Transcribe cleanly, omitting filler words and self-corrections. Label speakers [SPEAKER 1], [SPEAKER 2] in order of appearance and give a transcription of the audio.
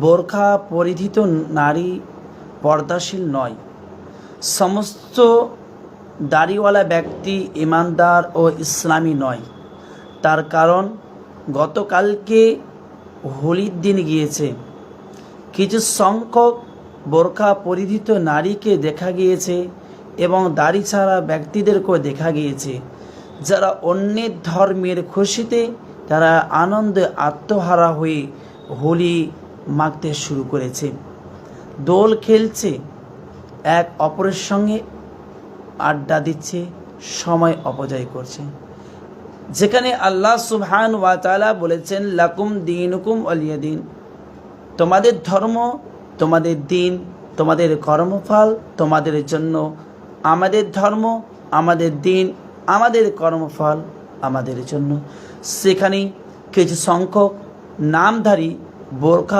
[SPEAKER 1] বোরখা পরিহিত নারী পর্দাশীল নয়। সমস্ত দাড়িওয়ালা ব্যক্তি ইমানদার ও ইসলামী নয়। তার কারণ গতকালকে হোলির দিন গিয়েছে, কিছু সংখ্যক বোরখা পরিহিত নারীকে দেখা গিয়েছে এবং দাড়ি ছাড়া ব্যক্তিদেরকেও দেখা গিয়েছে, যারা অন্যের ধর্মের খুশিতে তারা আনন্দে আত্মহারা হয়ে হোলি মাখতে শুরু করেছে, দোল খেলছে, এক অপরের সঙ্গে আড্ডা দিচ্ছে, সময় অপচয় করছে। যেখানে আল্লাহ সুবহান ওয়া তাআলা বলেছেন লাকুম দীনুকুম ওয়ালিয়া দিন, তোমাদের ধর্ম তোমাদের দিন, তোমাদের কর্মফল তোমাদের জন্য, আমাদের ধর্ম আমাদের দিন, আমাদের কর্মফল আমাদের জন্য। সেখানে কিছু সংখ্যক নামধারী বোরখা